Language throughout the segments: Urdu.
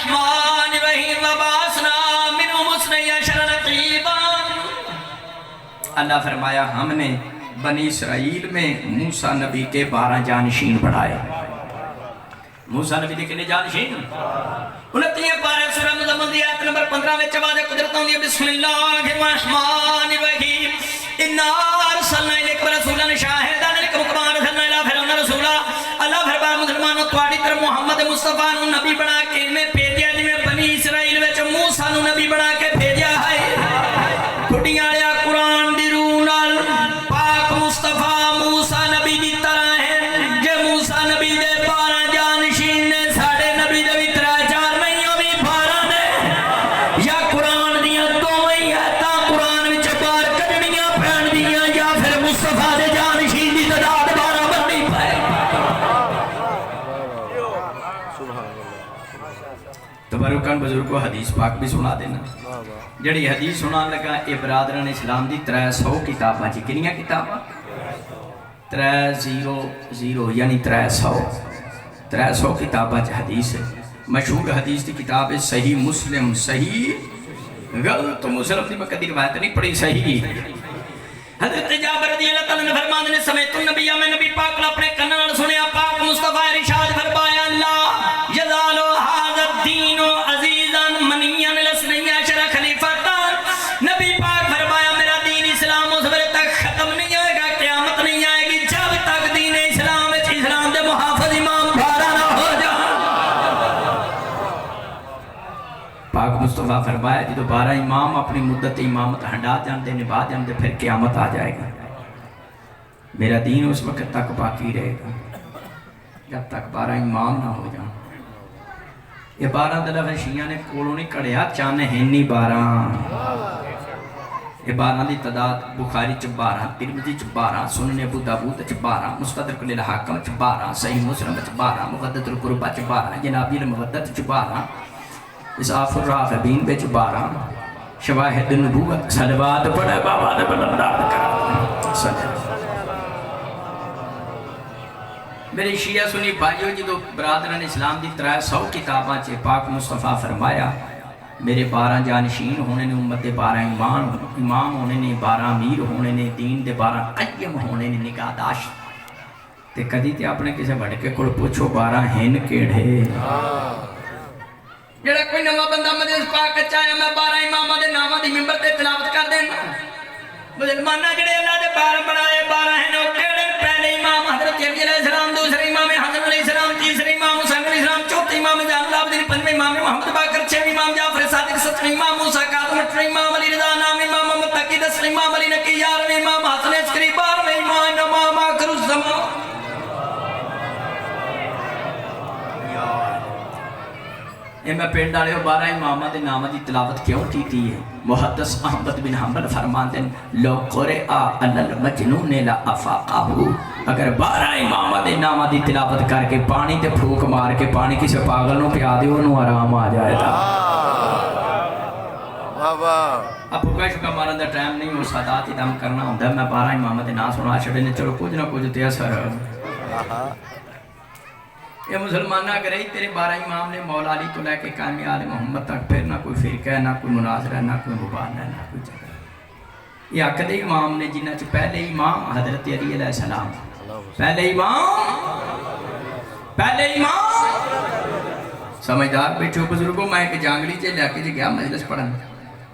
الرحمن الرحیم وبعثنا منهم اثنی عشر نقیبا۔ اللہ فرمایا ہم نے بنی اسرائیل میں موسیٰ نبی کے 12 جانشین بڑھائے۔ موسیٰ نبی کے کنے جانشین 29 پارے سورہ مزمل دی آیت نمبر 15 میں چواز قدرت ہوندی ہے بسم اللہ الرحمن الرحیم اِنَّا أَرْسَلْنَا إِلَيْكَ رَسُولًا شَاهِدًا عَلَيْكُمْ كَمَا أَرْسَلْنَا إِلَىٰ فِرْعَوْنَ رَسُولًا۔ اللہ فرمایا مسلمانوں تواڈی طرف محمد مصطفیٰ نو نبی بنا کے میں بھیجیا جویں بنی اسرائیل وچ موسیٰ نو نبی بنا کے بھیجیا ہے۔ ٹھڈیاں والا قرآن دی روح نال پاک مصطفیٰ موسیٰ نبی دی طرح ہے۔ جے موسیٰ نبی دے 12 جانشین نے ساڈے نبی دے بھی 3-4 نہیں او بھی 12 نے، یا قرآن دیاں دوویں ہی آیتاں قرآن وچ بار کڈنیاں پین دیاں یا پھر مصطفیٰ دے جانشین دی تعداد 12 بننی پئے۔ تبرکان بزرگوں حدیث پاک بھی سنا دینا۔ جڑی حدیث سنان لگا اے برادران اسلام دی 300 کتاباں جی کنیاں کتاباں 300 یعنی 300 کتاباں جی حدیث ہے۔ مشہور حدیث دی کتاب ہے صحیح مسلم، صحیح غلط مسلم دی مقدی روایت نہیں پڑھی صحیح۔ حضرت جابر رضی اللہ تعالیٰ نے فرمایا نے سمیت النبی میں نبی پاک نے اپنے کنان سنیا پاک مصطفیٰ ارشاد فرمایا اللہ یزال ھذا الدین عزیزا منیا لسنی عشر خلیفۃ۔ نبی پاک فرمایا میرا دین اسلام اس وقت تک ختم نہیں آئے گا، قیامت نہیں آئے گی جب تک دین اسلام اسلام دے محافظ امام 12 نہ ہو جائے۔ پاک مصطفیٰ فرمایا جدو 12 امام اپنی مدت امامت ہنڈا جاندے نبھا جاندے پھر قیامت آ جائے گا۔ میرا دین اس وقت تک باقی رہے گا جب تک 12 امام نہ ہو جائیں۔ یہ 12 دلہ شیعہ نے کولوں نہیں کڑیا چانے ہیں نہیں 12۔ یہ 12 دی تعداد بخاری چ 12، ترمذی چ 12، سنن ابو داؤد چ 12، مستدرک للحاکم چ 12، صحیح مسلم چ 12، مقدمۃ القربہ چ 12، جنابی المودت چ 12، اسعاف الراغبین بچ 12، شواہد النبوت صلوات پڑھے بابا دے بلندار کرا صلی اللہ۔ میرے شیعہ سنی بھائیو جدو برادران اسلام دی 300 کتاباں چے پاک مصطفیٰ فرمایا میرے 12 جانشین ہونے نے، امت دے 12 امام ہونے نے، 12 امیر ہونے نے، دین دے 12 قیم ہونے نے نگاہ داشت۔ تے کدی تے اپنے کسے بڑھ کے کوڑ پوچھو 12 ہن کیڑے؟ جڑا کوئی نواں بندہ مجلس پاک چاہے میں 12 اماماں دے ناماں دی منبر تے تلاوت کر دینا۔ مسلمانہ جڑے اللہ دے 12 بنائے 12 ہیں وہ کیڑے؟ پہلے امام حضرت علی علیہ السلام، دوسرے امام حسن علیہ السلام، تیسرے امام حسین علیہ السلام، چوتھے امام زین العابدین، پنجویں امام محمد باقر، چھویں امام جعفر صادق، ستویں امام موسیٰ کاظم، آٹھویں امام علی رضا، نویں امام متقی، 10ویں امام علی نقی، 11ویں امام حسن عسکری، 12ویں امام آخر الزمان۔ یہ میں پینڈ آرہے ہو 12 امامہ دے نامہ دی تلاوت کیوں کیتی ہے؟ محدث احمد بن حنبل فرمان دیں لو قرآ علی المجنون لا افاقہو، اگر 12 امامہ دے نامہ دی تلاوت کر کے پانی تے پھوک مار کے پانی کسی پاگل نو پیا دے انہوں آرام آ جائے تا۔ اب بھوکا شکا مارن دا ٹائم نہیں ہو سادات ہی دم کرنا ہوں میں 12 امامہ دے نام سنا چھڑے نے چلو کچھ نہ کچھ تے اثر۔ یہ مسلمانہ اگر ہی تیرے 12 امام نے مولا علی تو لے کے قائم آل محمد تک پھر نہ کوئی فرقہ ہے، نہ کوئی مناظرہ ہے، نہ کوئی مبادلہ ہے، نہ کوئی جگہ۔ یہ عقد امام نے جنہ چ پہلے امام حضرت علی علیہ السلام، پہلے امام سمجھدار بیٹھو بزرگوں۔ میں ایک جانگلی چے لے کے گیا مجلس پڑھن،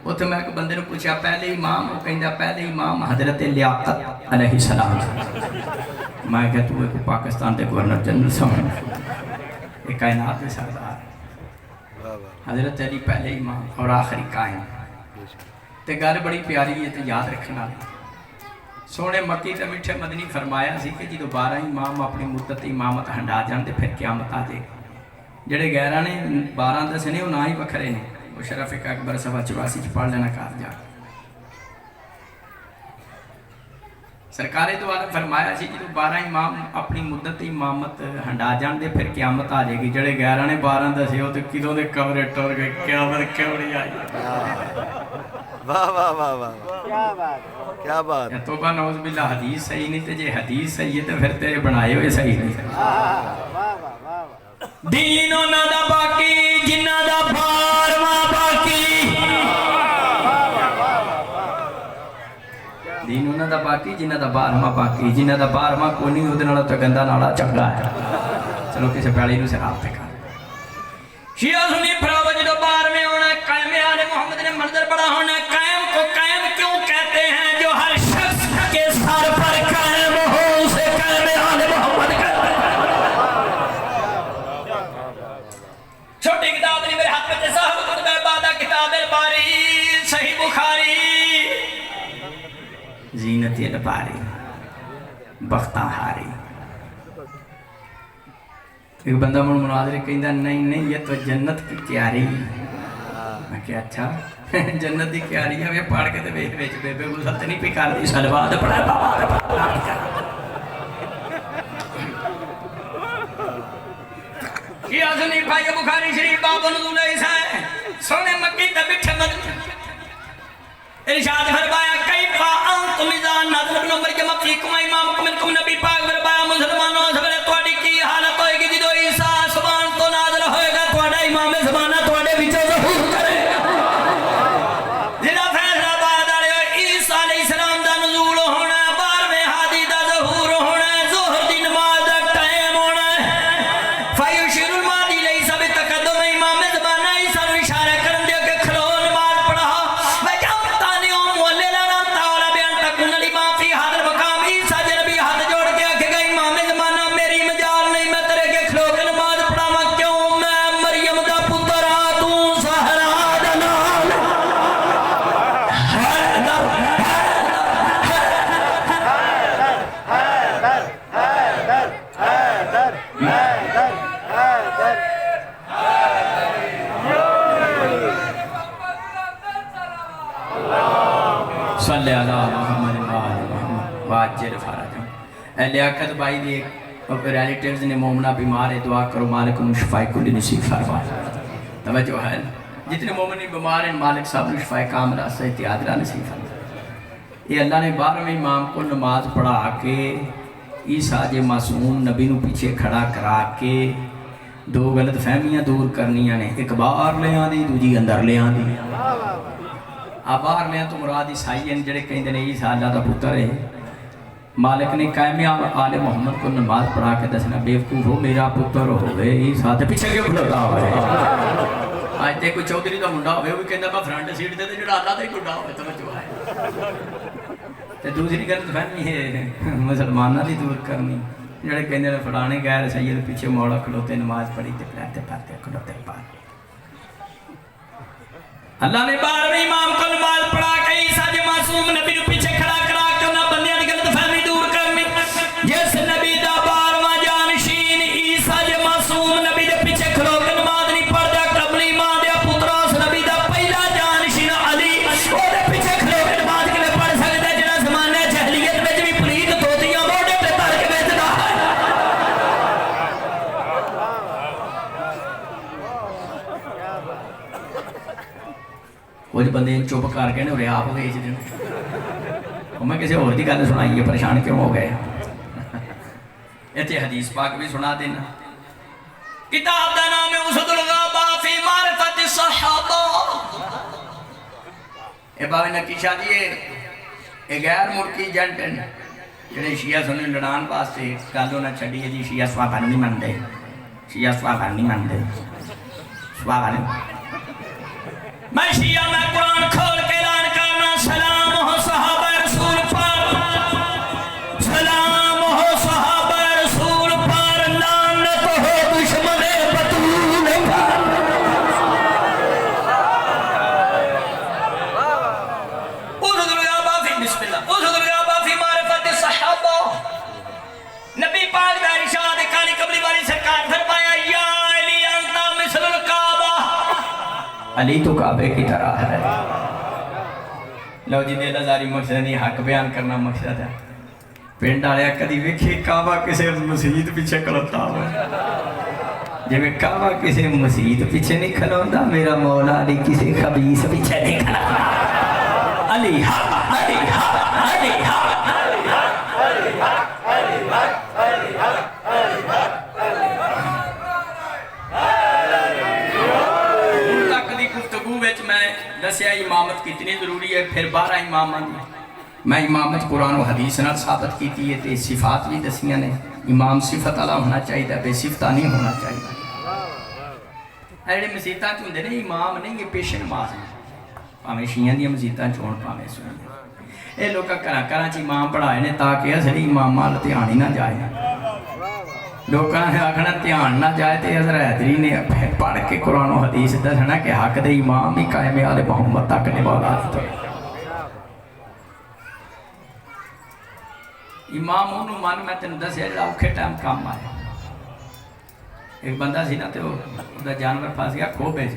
اتنے میں ایک بندے نے پوچھا پہلے امام، وہ کہندا پہلے امام حضرت لیاقت علیہ السلام۔ میں کہتا ہوں کہ پاکستان دے گورنر جنرل سمجھ ایک کائنات میں سردار حضرت علی پہلے امام اور آخری قائم۔ تے گل بڑی پیاری ہے تے یاد رکھنا۔ سونے مکی تے میٹھے مدنی فرمایا سی کہ جدو 12 امام اپنی مدت امامت ہنڈا جان تے پھر قیامت آ جائے۔ جڑے 11 نے 12 دس نے وہ نہ ہی وکھرے نے، وہ شرف اکبر صفحہ 84 چ پڑھ لینا کار جا۔ سرکار دوارا فرمایا سی جدو 12 امام اپنی مدت امامت ہنڈا جان دے پھر قیامت آ جائے گی۔ جڑے 11 نے 12 دسے ہو تو کدوں دے کمرے ٹور گئے، قیامت کیوں نہیں آئی؟ واہ واہ واہ واہ کیا بات! توبہ نعوذ باللہ حدیث صحیح نہیں تے جے حدیث صحیح ہے تو پھر تیرے بنائے ہوئے صحیح نہیں۔ دین انہاں دا باقی جنہاں دا دا باقی جنہ دا 12واں باقی جنہ دا 12واں کوئی نہیں وہ نال تو گندا نالا چنگا ہے چلو کسی پیالی نو سراب پہ کر شیعہ سنی پھراو جدو 12ویں ہونا قائم آل محمد نے منظر بڑا ہونا قائم کو قائم کیوں کہتے ہیں جو ہر شخص کے سر پر قائم ہو اسے قائم آل محمد کہتے ہیں چھوٹی کتاب نہیں میرے ہاتھ میں صاحب کتب عبادہ کتاب الباری صحیح بخاری زینت الباری بختہ ہاری ایک بندہ من مناظرے کہندہ نہیں یہ تو جنت کی تیاری میں کہا اچھا جنت کی تیاری ہے یہ پاڑ کے تے بیچ بے بے گزرت نہیں پکار دی سلوات پڑھا بابا یہ آزنی بھائی بخاری شریف باب نزول عیسیٰ ہے سونے مکی تبٹھ مد ارشاد فرمایا کیفا انتم اذا نزل ابن مریم فیکم امامکم منکم نبی پاک فرمایا مسلمانوں سبلے تواڈی کی حالت ہوئے گی جدو عیسیٰ سبحان تو نازل ہوئے گا تواڈا امام زمانہ تواڈے وچوں ظہور کرے ضلع فیض آباد والے عیسیٰ علیہ السلام دا نزول ہونا ہے 12ویں ہادی دا ظہور ہونا ہے ظہر دی نماز دا ٹائم ہونا ہے فیشیر المادی لیسا بتقدم امام زمانہ عیسیٰ نو اشارہ کرن دے کہ کھلو نماز پڑھا صلی اللہ محمد واجر فارجم اے لیاقت بھائی دی ریلیٹیوز نے مومنہ بیمار ہے دعا کرو مالک ان شفائی کلی نصیب فرما توجہ ہے جتنے مومنی بیمار ہیں مالک صاحب نے شفائی کاملہ صحت عادلہ نصیب فرما یہ اللہ نے 12ویں امام کو نماز پڑھا کے عیسیٰ جے معصوم نبی نو پیچھے کھڑا کرا کے دو غلط فہمیاں دور کرنیاں نے ایک باہر لے آن دی دوجی اندر لے آن دی باہر لے آن تو مراد عیسائی ہیں جڑے کہیں دنے عیسیٰ اللہ دا پتر ہے مالک نے قائم آل محمد کو نماز پڑھا کے دسنا بیوقوف ہو میرا پتر ہوئے عیسیٰ تے پیچھے کیوں کھڑوتا ہوئے آج تے کوئی چودھری دا منڈا ہوئے وہ کہندا میں فرنٹ سیٹ دے تے جڑا اللہ دا ہی گڈا ہوئے توجہ ہے تے دوسری غلط فہمی ہے مسلماناں دی دور کرنی جڑے کہندے نے فلانے غیر سید پیچھے موڑا کھڑوتے نماز پڑھی تے پڑھتے کھڑوتے پاتے اللہ نے 12ویں امام کو نماز پڑھا کے عیسیٰ جے معصوم نبی نو پیچھے کھڑا کرا کے انہاں بندیاں دی غلط فہمی دور کرنی جس نبی دا 12واں جانشین عیسیٰ جے معصوم نبی دے پیچھے کھڑو کے نماز نہیں پڑھدا قبلی ماں دے پتر اس نبی دا پہلا جانشین علی او دے پیچھے کھڑو کے نماز کیویں پڑھ سکدا جڑا زمانے جاہلیت وچ بھی پلیت دھوتیاں موڈے تے تر کے بیچدا ہے کچھ بندے چپ کر کے نے آپ بھیج دیں میں کسی اور کی گل سنائی ہے پریشان کیوں ہو گئے اتنے حدیث پاک بھی سنا دینا کتاب دا نام ہے اسد الغابہ فی معرفت الصحابہ اے بابے نکی شادی ہے اے غیر ملکی جنٹ ہیں جنہیں شیعہ سننے لڑان واسطے گالوں نہ چھڑی ہے جی شیعہ سوابہ نہیں مندے شیعہ سوابہ نہیں مندے سوابہ نہیں میں شیعہ میں قرآن کھول کے اعلان کرنا سلام ہو صحابہ رسول پر سلام ہو صحابہ رسول پر لعنت ہو دشمن بطول پر اسد الغابہ فی بسم اللہ اسد الغابہ فی معرفت صحابہ نبی پاک دا ارشاد کالی قبلی والی سرکار فرمایا یا علی انت مثل الکعبہ علی تو کعبے کی طرح ہے لو جی دے لزاری مقصد نہیں حق بیان کرنا مقصد ہے پینڈ آلیا کدی ویکھی کعبہ کسے مسجد پیچھے کھلوتا ہوا جب کعبہ کسے مسجد پیچھے نہیں کھلوتا میرا مولا علی کسے خبیث پیچھے نہیں کھلوتا علی حق علی حق علی حق علی حق علی حق علی حق علی حق علی حق گفتگو وچ میں دسیا امامت کتنی ضروری ہے پھر 12 امام میں امام قرآن و حدیث نال ثابت کی ہے تے صفات بھی دسیاں نے امام صفت والا ہونا چاہیے بے صفتہ نہیں ہونا چاہیے ایڑے مسیطہ چوندے نے امام نہیں یہ پیش نماز ہیں پاہمیں شیعہ دیا مسیطہ چون پاہمیں سنیں اے لوگا کرا چی امام پڑھائے نے تاکہ اصلی امام مال تیان ہی نہ جائے لوگاں نے آکھنا تیان نہ جائے تے حضرت حیدری نے پڑھ کے قرآن و حدیث دسنا کہ حق دے امام ہی قائم آل محمد تک نے بولا دیتا امام انہوں مان میں تینوں دسیا جڑا اوکھے ٹائم کام آیا ایک بندہ سی نا تے وہ جانور پھاس گیا کھو بیچ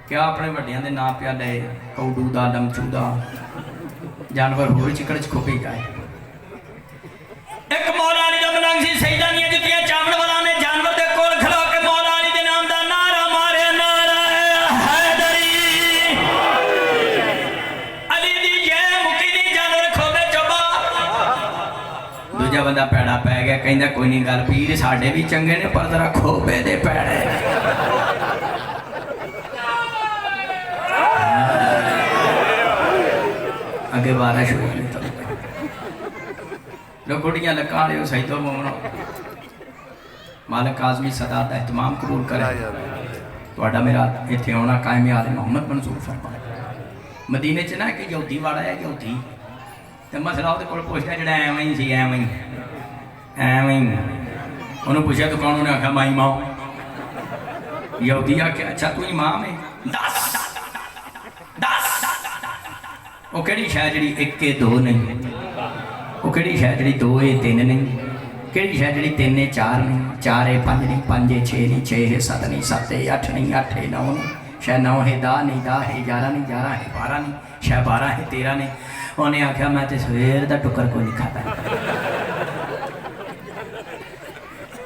کیا اپنے وڈیاں دے نا پیا لے کوڈو دا لمچو دا جانور ہوئی چکڑ چکو پی جائے ایک مولا علی دا ملنگ سی سیدہ نہیں جتیاں چاول والا نے جانور دے کول کھلو کے مولا علی دے نام دا نعرہ مارے نعرہ حیدری علی دی یہ مکی دی جانور کھوبے چوبا دوجہ بندہ پیڑا پہ گیا کہیں دا کوئی نہیں گل پیر ساڑھے بھی چنگے نے پر ذرا کھوبے دے پیڑے آگے بارش ہوئی نہیں تو لوگ گھڑیاں لکھا رہے ہو صحیح تو مومنو مالک آزمی صدا دا اہتمام قبول کرے تو اڈا میرا ایتھے ہونا قائم آل محمد منظور فرمائے مدینے چنا ہے کہ یہودی واڑا ہے یہودی تو مسئلہ ہوتے کوئی پوچھتا ہے جڑا ایویں سی ایویں انہوں پوچھا تو کون نے آکھا میں امام یہودی آکھا اچھا تو امام ہے دس وہ کہڑی شاہ جڑی ایک کے دو نہیں وہ کہڑی شاہ جڑی دو ہے تین نہیں کہڑی شاہ جڑی تین ہے چار نہیں چار ہے پانچ نہیں پانچ ہے چھ نہیں چھ ہے سات نہیں سات ہے اٹھ نہیں اٹھ ہے نو نہیں شاہ نو ہے دا نہیں دا ہے گیارہ نہیں گیارہ ہے بارہ نہیں شاہ بارہ ہے تیرہ نہیں انہیں آکھا میں تے سویر دا ٹکر کو نہیں کھاتا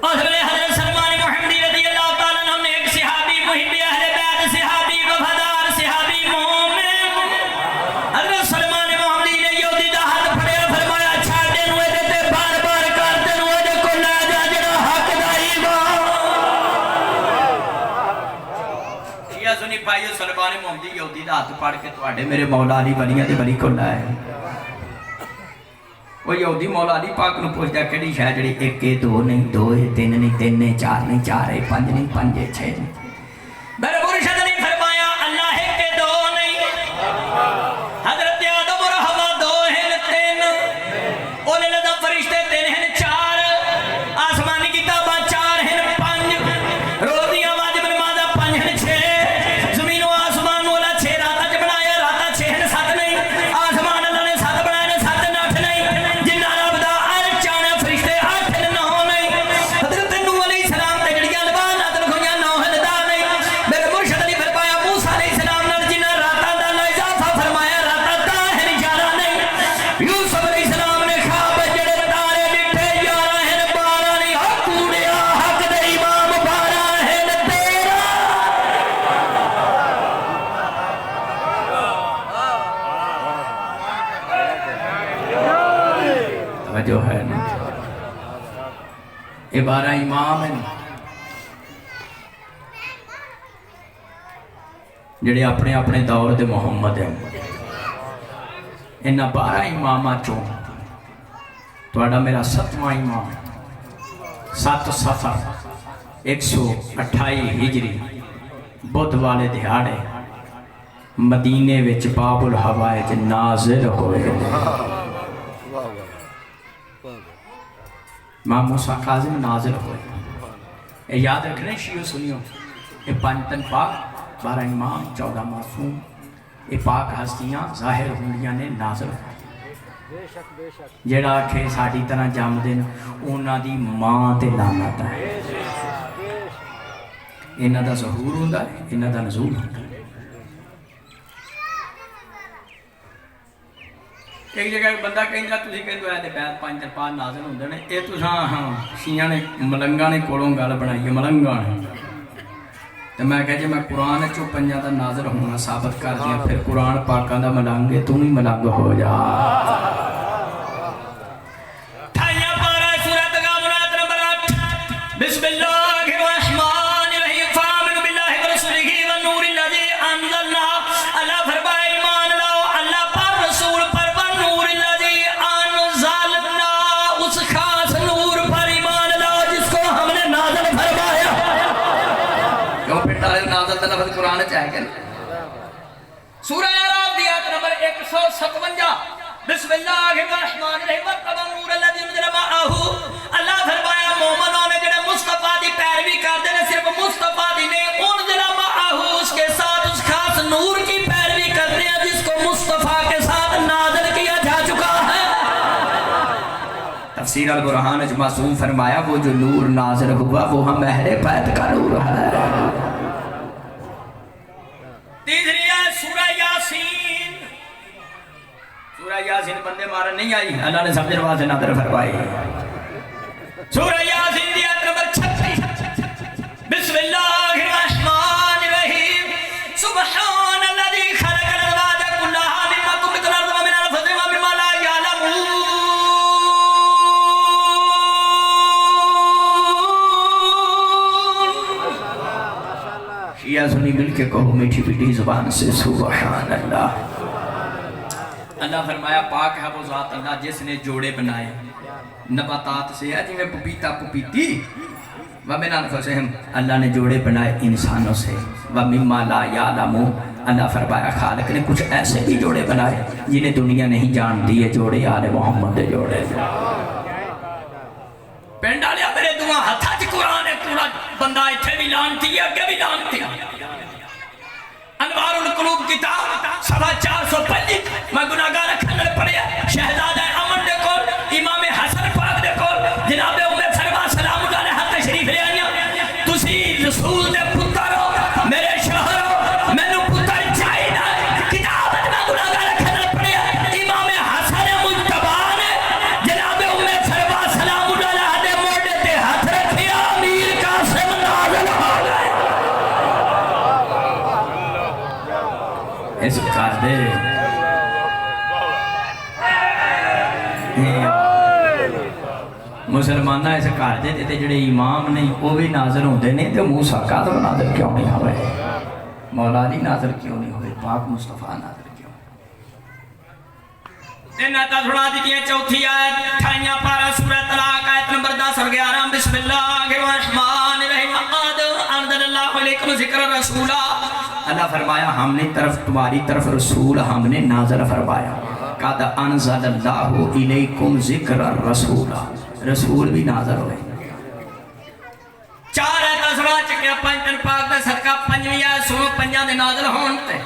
حضرت سلمان محمدی رضی اللہ تعالیٰ عنہ نے ایک صحابی محب اہل بیت صحابی وفادار صحابی مومن حضرت سلمان محمدی نے یہودی دا ہاتھ پھڑیا فرمایا چھا دن ہوئے دیتے بار بار کر دن ہوئے دے کو نہ جا جڑا حق دا ایمان شیعہ سنی پائیو سلمان محمدی یہودی دا ہاتھ پھڑ کے تو آڑے میرے مولا علی بنیاں دے بلی کو لائے وہ یہودی مولا علی پاک نو پوچھ دیا کہڑی شاہ جڑی ایک ہے دو نہیں دو ہے تین نہیں تین نہیں چار نہیں چار ہے پانچ نہیں پانچ ہے چھ نہیں میرے مرشد علی فرمایا اللہ ہے کہ دو نہیں حضرت آدم اور حوا دو ہیں تین اولے لدہ فرشتے تین ہیں چار آسمانی کتاباں چار ہیں پانچ روزیاں واجب نمازہ پانچ ہیں چھ زمین و آسمان مولا چھ راتا جب بنایا راتا چھ ہیں سات نہیں آسمان اللہ نے سات بنایا نے سات نے آٹھ نہیں جنہ رب دا آٹھ چانے فرشتے آٹھ ہیں نو نہیں حضرت نوح علیہ السلام تجڑیاں لبان عدل خویاں نو ہیں دا نہیں میرے مرشد علی فرمایا موسیٰ علیہ السلام نے جنہ راتا دا اللہ اضافہ فرمایا راتا دا ہے گیارہ نہیں یوسف علیہ السلام نے خواب جڑے تارے ڈٹھے گیارہ ہیں بارہ نہیں حق کوڑیا حق دے امام بارہ ہیں تیرہ توجہ ہے نا یہ بارہ امام ہیں جڑے اپنے اپنے دور دے محمد ہیں انہاں بارہ امامہ چوں تو اڈا میرا ستواں امام سات صفر 128 ہجری بدھ والے دہاڑے مدینے وچ باب الحوائج نازل ہوئے امام موسیٰ کاظم نازل ہوئے یہ یاد رکھنے شیعہ سنیوں یہ پانچتن پاک 12 امام 14 معصوم یہ پاک ہستیاں ظاہر ہونیاں نے نازل ہوئے جڑا کہ ساڑی طرح جام دن اونا دی ماں تے لانت ہے انہاں دا ظہور ہوندا ہے انہاں دا نزول ہوندا ہے ایک جگہ بندہ کہیں گا تُسی کہیں دو ایدے بیت پانچ در پانچ نازل ہوندے نے اے تو شیعہ نے ملنگا نے کولوں گال بنائی ہے ملنگا نے تو میں کہا جی میں قرآن چو پنجا دا نازل ہونا ثابت کر دیا پھر قرآن پاکاں دا ملنگے تو نہیں ملنگ ہو جا تھائیاں پارا سورت کا منات نمبر 8 بسم اللہ الرحمن الرحیم فآمن باللہ ورسولہ والنور الذی انزلنا اللہ فرمائے ایمان لاؤ اللہ پر رسول پر والنور الذی دا لفظ قرآن چاہے گا سورہ اعراف دی آیت نمبر 157 بسم اللہ الرحمن الرحیم وَاتَّبَعُوا النُّورَ الَّذِي أُنزِلَ مَعَهُ اللہ فرمایا مومنوں نے جڑے مصطفیٰ دی پیروی کردے نے صرف مصطفیٰ دی نہیں انزل معه اس کے ساتھ اس خاص نور کی پیروی کرتے ہیں جس کو مصطفیٰ کے ساتھ نازل کیا جا چکا ہے تفسیر البرہان اج معصوم فرمایا وہ جو نور نازل ہوا وہ ہم اہل بیت کا نور ہے تیسری ہے سورہ یاسین سورہ یاسین بندے مارن نہیں آئی اللہ نے سمجھ رواز نادر فرمائی سورہ یاسین دی آیت نمبر 36 بسم اللہ الرحمن الرحیم سبحان الذی خلق الازواج كلها مما تنبت الارض ومن انفسهم ومما لا يعلمون شیعہ سنی مل کے کہو میٹھی پیٹھی زبان سے سبحان اللہ اللہ فرمایا پاک ہے وہ ذات اللہ جس نے جوڑے بنائے نباتات سے ہے جنہیں پپیتا پپیتی وَمِنْ أَنفُسِهِمْ اللہ نے جوڑے بنائے انسانوں سے وَمِمَّا لَا يَعْلَمُونَ اللہ فرمایا خالق نے کچھ ایسے بھی جوڑے بنائے جنہیں دنیا نہیں جانتی ہے جوڑے آل محمد دے جوڑے پینڈالیا میرے دعا ہتھا جی قرآن ہے پورا بندہ اتھے بھی لانتی ہے اگے بھی لانتی ہے انوار القلوب کتاب 425 میں گناہگار رکھنے پڑے شہزادہ امن دے کول امام حسن پاک دے کول جناب ام سلمہ سلام اللہ علیہ حق شریف لے آئیاں تسی رسول دے پتر ہو میرے شوہر ہو میں نے پتر چاہی نہ کتاب میں گناہگار رکھنے پڑے امام حسن مجتبہ نے جناب ام سلمہ سلام اللہ علیہ دے موڑے تے ہاتھ رکھیا امیر قاسم نازل ہو گئے اس کار دے مسلمانہ اس کار دے تے جڑے امام نہیں وہ بھی ناظر ہوندے نہیں تو موسیٰ قادم ناظر کیوں نہیں ہوئے مولا علی ناظر کیوں نہیں ہوئے پاک مصطفیٰ ناظر کیوں نتا سنا دیتی ہیں چوتھی آیت 28 پارہ سورہ طلاق آیت نمبر 10 اور 11 بسم اللہ الرحمن الرحیم قد انزل اللہ علیکم ذکر رسولہ اللہ فرمایا ہم نے تمہاری طرف رسول ہم نے نازل فرمایا قد انزل اللہ علیکم ذکر الرسول رسول بھی نازل ہوئے 4 آیت سنا چکے پنجن پاک دے صدقہ پنجویں آیت سنو پنجان دے نازل ہونتے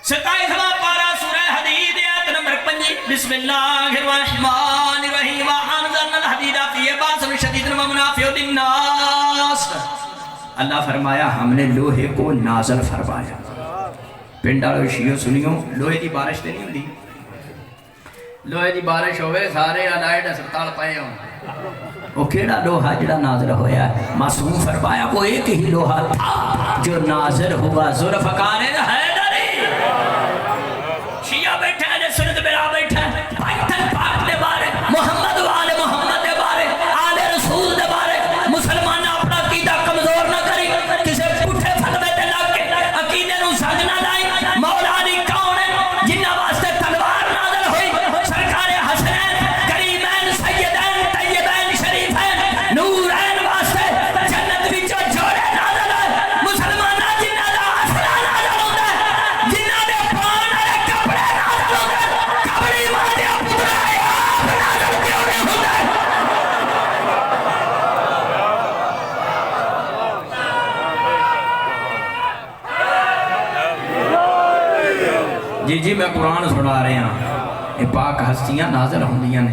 27واں پارہ سورہ حدید آیت نمبر 5 بسم اللہ الرحمن الرحیم وانزلنا الحدید فیہ باس شدید ومنافع للناس اللہ فرمایا ہم نے لوہے کو نازل فرمایا پنڈالو شیعہ سنیوں لوہے دی بارش تے نہیں ہوندی لوہے دی بارش ہوئے سارے علائد اسپتال پائے ہوں وہ کیڑا لوہا جڑا نازل ہویا ہے معصوم فرمایا وہ ایک ہی لوہا تھا جو نازل ہوا ذوالفقار حیدری شیعہ بیٹھے ہیں سنت برا بیٹھے ہیں پائتن پاک دے بارے محمد و آل محمد دے بارے آل رسول دے بارے مسلمان اپنا عقیدہ کمزور نہ کری کسے پٹھے فتوے تے لگ کے عقیدے نو سنگ نہ لائی مولا علی کون ہے جنہ واسطے تلوار نازل ہوئی سرکار حسنین کریمین سیدین طیبین شریفین نورین واسطے جنت وچوں جوڑے نازل ہوئے مسلمانہ جنہ دا حسنہ نازل ہوتا ہے جنہ دے پان والے کپڑے نازل ہوتے ہیں کبڑی ماں دے پترا آپ نازل کیوں نہیں ہوتے جی میں قرآن سنا رہے ہیں یہ پاک ہستیاں نازل ہوندیاں نے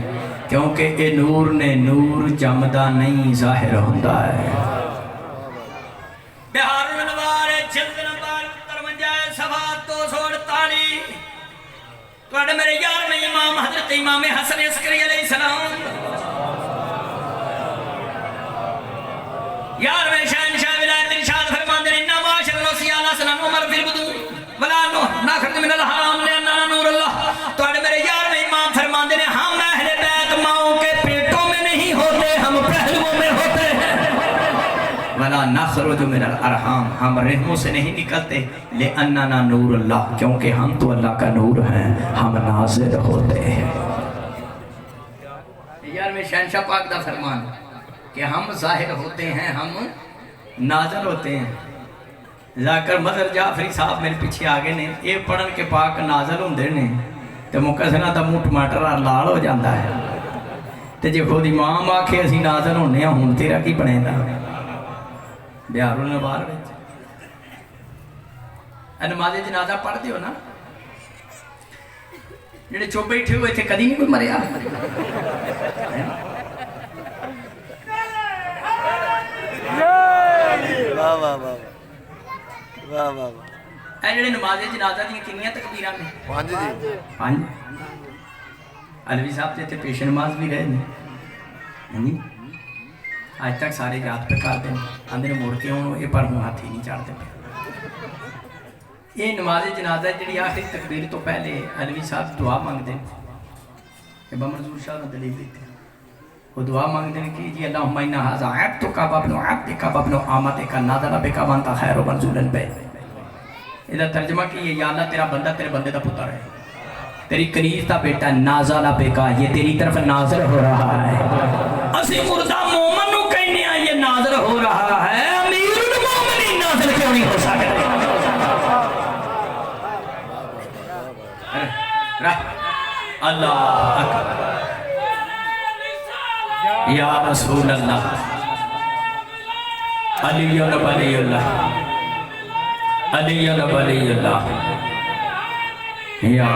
کیونکہ اے نور نے نور جمدہ نہیں ظاہر ہوندہ ہے بہار الانوار جلد نمبر 53 صفحہ 248 توڑے میرے یار میں امام حضرت امام حسن عسکری علیہ السلام یار میں شہنشاہ ولایت ارشاد فرمان دے انہا معاشر نوسی آلہ سلام عمر فی البدو ولا ناخرد من الحرام لینا نور اللہ توڑے میرے یار میں امام فرمان دے ہم اہل بیت ماؤں کے پیٹوں میں نہیں ہوتے ہم پہلووں میں ہوتے ہیں ولا ناخرد من الارحام ہم رحموں سے نہیں نکلتے لئننا نور اللہ کیونکہ ہم تو اللہ کا نور ہیں ہم ناظر ہوتے ہیں یار میں شہنشاہ پاک دا فرمان کہ ہم ظاہر ہوتے ہیں ہم نازل ہوتے ہیں۔ ذاکر مظہر جعفری صاحب میرے پیچھے آگے نے یہ پڑھن کے پاک نازل ہوندے نے تے مکسنا تا منہ ٹماٹر اور لال ہو جاتا ہے تے جے خود امام آکھے اسی نازل ہونے ہیں ہون تیرا کی بنے دا بیار النوار وچ نماز جنازہ پڑھ دیو نا جڑے چپ بیٹھے ہوئے تھے کدی نہیں کوئی مریا واہ واہ واہ واہ واہ واہ اے جڑے نماز جنازہ دی کنیاں تکبیراں نے؟ 5 جی 5 علوی صاحب تے پیش نماز بھی رہے ہیں آج تک سارے یاد پہ کرتے ہیں اندر موڑ کے ہوں یہ پر ہوں ہاتھ ہی نہیں چاڑتے پہ یہ نماز جنازہ جڑی آخری تکبیر تو پہلے علوی صاحب دعا مانگ دیں ابا منظور شاہ نے دلیل دیتے وہ دعا مانگ دیں کہ جی اللہم انہا حاضا عبدکا بابن عبدکا بابن آمتکا نادر بکا وانتا خیر و منزولن بے ادھا ترجمہ کی یہ یا اللہ تیرا بندہ تیرے بندے دا پتر ہے تیری قریب تا بیٹا نازلہ بیکا یہ تیری طرف نازل ہو رہا ہے اسی مردہ مومن نو کہنے ہیں یہ نازل ہو رہا ہے امیر المومنین نازل کیوں نہیں ہو سکتے اللہ اکبر یا رسول اللہ علی ولی اللہ علی ولی اللہ یا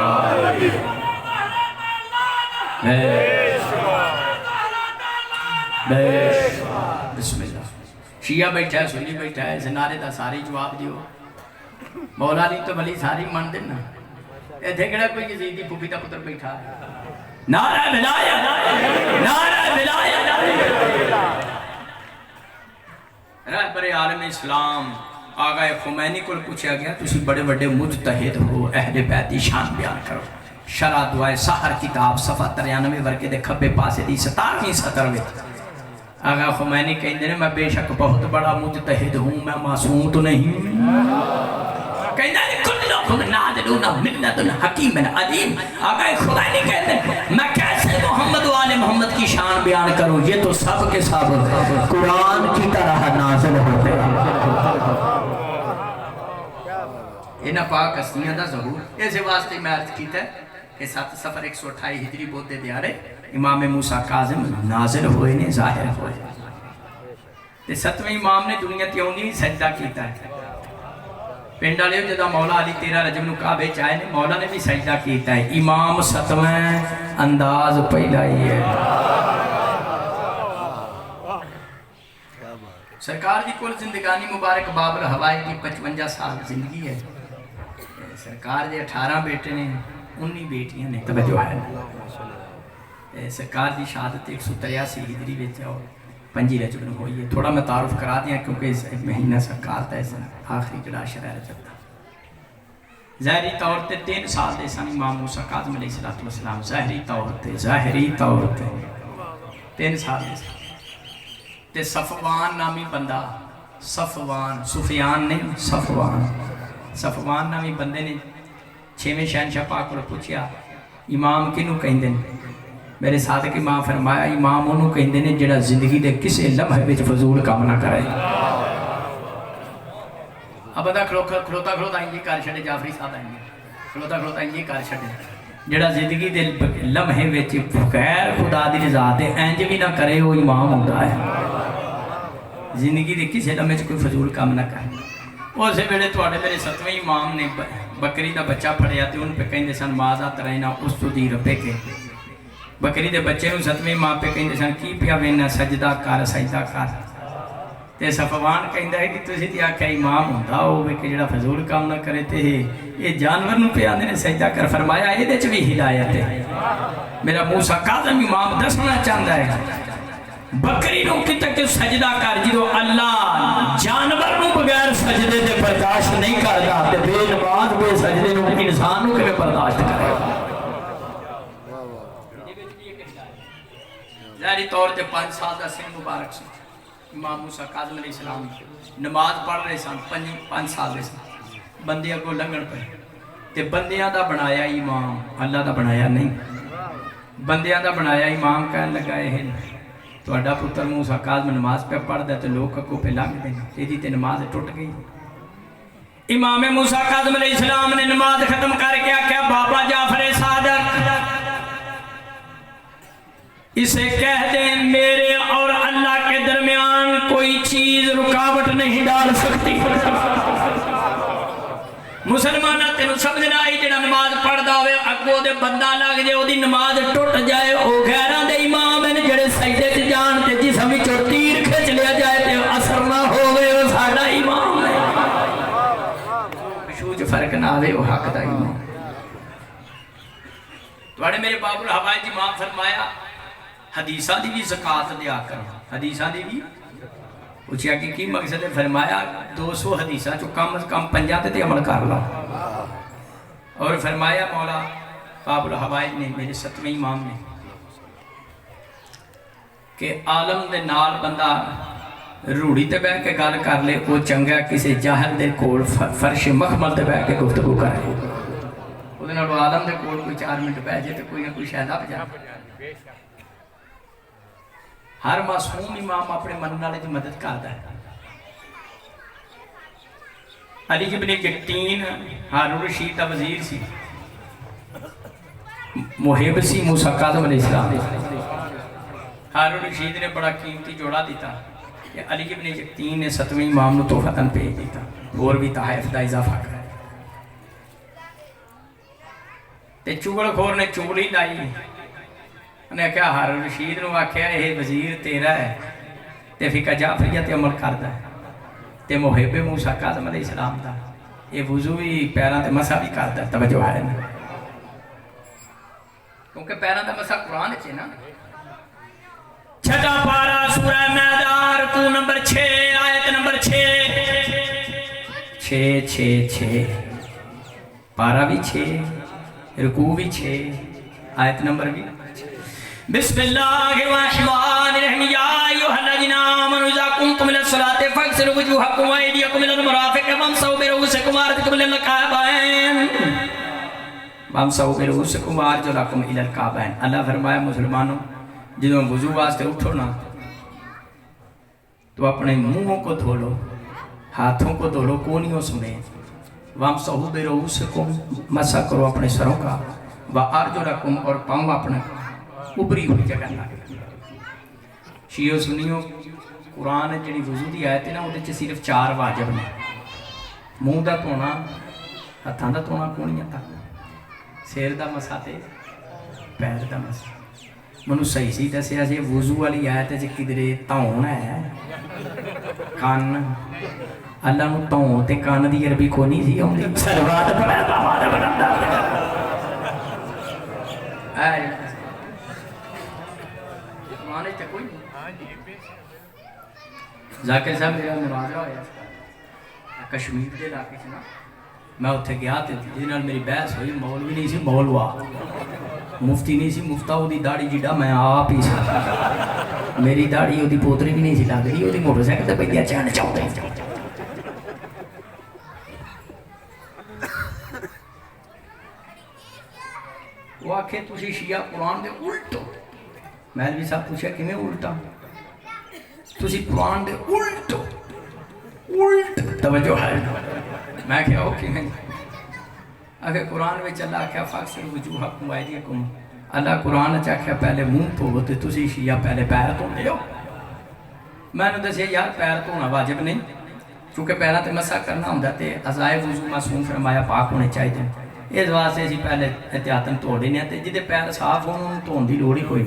بسم اللہ شیعہ بیٹھا ہے سنی بیٹھا ہے زنارے دا ساری جواب دیو مولا علی تو ولی ساری مان دینا اے دھگڑا کوئی یزیدی پھوپی دا پتر بیٹھا ہے نعرہ ولایت نعرہ ولایت رہبر عالم اسلام آغا خمینی کو پوچھا گیا تسی بڑے بڑے مجتہد ہو اہل بیت دی شان بیان کرو شرع دعائے سحر کتاب صفحہ 93 ورکے دے کھبے پاسے دی 17ویں سطر میں آغا خمینی کہیں دے میں بے شک بہت بڑا مجتہد ہوں میں معصوم تو نہیں کہیں دے کلکم نادلون ملت حکیم علیم آغا خمینی کہیں دے میں کیسے محمد و آل محمد کی شان بیان کروں یہ تو سب کے سب قرآن کی طرح نازل ہوتے ہیں انہا پاک ہستیاں دا ظہور ایسے واسطے میں عرض کیتا ہے کہ 7 سفر 128 ہجری بودے دیارے امام موسیٰ کاظم نازل ہوئے نے ظاہر ہوئے تے 7ویں امام نے دنیا تیونی سجدہ کیتا ہے پینڈا لیو جدا مولا علی 13 رجب نو کعبے چاہے نے مولا نے بھی سجدہ کیتا ہے امام 7ویں انداز پہلا ہی ہے سرکار دی کل زندگانی مبارک بابر ہوائی کی 55 سال زندگی ہے سرکار دے 18 بیٹے نے 19 بیٹیاں نے توجہ ہے سرکار دی شہادت 183 ہجری وچ اور 5 رجب نو ہوئی ہے تھوڑا میں تعارف کرا دیا کیونکہ اس مہینہ سرکار تا اس آخری جڑا شرح رجب تھا ظاہری طور تے 3 سال دے سن امام موسیٰ کاظم علیہ السلام ظاہری طور تے 3 سال دے سن تے صفوان نامی بندہ صفوان سفیان نہیں صفوان نامی بندے نے 6ویں شہنشاہ پاک کو پوچھیا امام کنوں کہیں دیں میرے ساتھ کی ماں فرمایا امام انہوں کہیں دیں جڑا زندگی دے کسے لمحے بچ فضول کام نہ کرے اب ادا کھلوتا یہ کار چھڑے جعفری صاحب آئیں گے کھلوتا یہ کار چھڑے جڑا زندگی دے لمحے بچ غیر خدا دی رضا دے انج بھی نہ کرے وہ امام ہوتا ہے زندگی دے کسے لمحے کوئی فضول کام نہ کرے اسے ویلے تواڈے میرے 7ویں امام نے بکری دا بچہ پڑھیا تے ان پہ کہیں دے سن مازا ترینا اس تو دی ربے کے بکری دے بچے نو 7ویں ماں پہ کہیں دے سن کی پیا وینا سجدہ کر تے صفوان کہیں دے کہ تسی تے آکھیا امام ہوندا ہوے کہ جڑا فضول کام نہ کرے تے یہ جانور نو پہ آندے نے سجدہ کر فرمایا اے دے چ وی ہدایت ہے میرا موسیٰ کاظم امام دسنا چاہندا ہے بکری نو کتے کہ سجدہ کر جدو اللہ جانور نو بغیر سجدے دے برداشت نہیں کرتا تے بے نماز بے سجدے نو انسان نو کہ برداشت کرے ظاہری طور تے 5 سال دا سن مبارک سے امام موسیٰ کاظم علیہ السلام نماز پڑھ رہے سن 5 سال دے سن بندیاں کو لنگن پہ تے بندیاں دا بنایا امام اللہ دا بنایا نہیں بندیاں دا بنایا امام کہنے لگا ہے ਤੁਹਾਡਾ ਪੁੱਤਰ ਮੂਸਾ ਕਾਜ਼ਮ ਨਮਾਜ਼ ਪہ ਪੜ੍ਹਦਾ ਤੇ ਲੋਕ ਅੱਗੋਂ ਪہ ਲੰਘਦੇ ਨੇ, ਇਹਦੀ ਤੇ ਨਮਾਜ਼ ਟੁੱਟ ਗਈ। امام موسیٰ کاظم علیہ السلام نے نماز ختم کر کے کیا بابا جعفر صادق اسے کہہ دیں میرے اور اللہ کے درمیان کوئی چیز رکاوٹ نہیں ڈال سکتی۔ مسلمانہ تینوں سمجھنا آئی جڑا نماز پڑھ دا ہوئے اگو دے بندہ لگ جائے او دی نماز ٹوٹ جائے، او غیران دے امام ہیں جڑے سجدے چ جان تے جسم وچوں تیر کھچ لیا جائے تے اثر نہ ہوئے او ساڈا امام ہے۔ جو فرق نہ آوے وہ حق دا ایمان۔ توڑے میرے باب الحوائج امام فرمایا حدیثاں دی بھی زکاة دیا کرنا، حدیثاں دی بھی پوچھیا کہ کی مقصد ہے؟ فرمایا 200 حدیثاں جو کم از کم 50 تے عمل کر لا۔ اور فرمایا مولا باب الحوائج نے میرے 7ویں امام نے کہ عالم دے نال بندہ روڑی تے بیٹھ کے گل کر لے وہ چنگا کسی جاہل دے کول فرش مخمل تے بیٹھ کے گفتگو کرے، وہ دن عالم دے کول کوئی 4 منٹ بیٹھ جائے تو کوئی نہ کوئی شاید آپ جائے۔ ہر معصوم امام اپنے من والے دی مدد کرتا ہے۔ علی ابن یقین ہارون رشید دا وزیر سی، محب سی موسیٰ کاظم علیہ السلام۔ ہارون رشید نے بڑا قیمتی جوڑا دیتا کہ علی ابن یقین نے 7ویں امام نو تحفتاً بھیج دیتا اور بھی تحائف دا اضافہ کرا تے چگل خور نے چگلی لائی، انہیں کہا ہارون رشید نو آکھیا یہ وزیر تیرا ہے تے فقہ جعفریہ تے عمل کردا ہے تے محب موسیٰ کاظم علیہ السلام دا یہ وضو بھی پیران تے مسح بھی کردا ہے۔ توجہ ہے نا، کیونکہ پیران تے مسح قرآن ہے نا۔ چھٹا پارا سورہ میدان رکوع نمبر 6 آیت نمبر 6 پارا بھی 6 رکوع بھی 6 آیت نمبر بھی بسم اللہ الرحمن الرحیم یا ایھا الذین آمنوا اذا قمتم الی الصلاۃ فاغسلوا وجوہکم وایدیکم الی المرافق وامسحوا برؤوسکم وارجلکم الی الکعبین وارجلکم الی الکعبین۔ اللہ فرمایا مسلمانوں جدوں وضو واسطے اٹھو نا تو اپنے منہوں کو دھو لو، ہاتھوں کو دھو لو، کونیوں سنے، وامسحوا برؤوسکم مسح کرو اپنے سروں کا، وارجلکم اور پاؤں اپنے ابری ہوئی جگہ نہ۔ شیعہ سنیوں قرآن جڑی وضو دی آیت ہے نا وہ صرف 4 واجب نے، منہ دا دھونا، ہاتھاں دا دھونا کونیاں تک، سر دا مسح تے پیر دا مسح۔ منو صحیح سی دسیا جی وضو والی آیت ہے کدھرے تاؤن ہے کان، اللہ نو تاؤن تے کان دی عربی کونی سی ہوندی سلوات پڑھا ہمارا بندا اے مانے تے کوئی ذاکر صاحب میرا مناظرہ ہویا کشمیر دے علاقے سے نا، میں اتھے گیا تے جس نال میری بحث ہوئی، مولوی نہیں سی مولوا، مفتی نہیں سی مفتا، وہ دی داڑھی جڑا میں آپ ہی سی، میری داڑھی وہ دی پوتری بھی نہیں سی لگ رہی، وہ دی موٹر سائیکل تے پہیا چاہنے چاہتے ہیں۔ وہ آکھے تسی شیعہ قرآن دے الٹو، مولوی صاحب پوچھا کہ میں الٹا، تسی قرآن دے الٹو الٹ توجہ ہے، میں کہا اوکے میں اگر قرآن میں چلا کیا فاکسر وجوہکم وایدیکم، اللہ قرآن چاکھیا پہلے منہ دھو تے تسی شیعہ پہلے پیر دھوندے ہو۔ میں نے دسیا یار پیر دھونا واجب نہیں، چونکہ پیراں تے مسح کرنا ہوندا تے اعضائے وضو معصوم فرمایا پاک ہونے چاہیے، اس واسطے اسی پہلے احتیاطاً دھو دینے تے جدے پیر صاف ہون انہوں دھون دی لوڑ ہی کوئی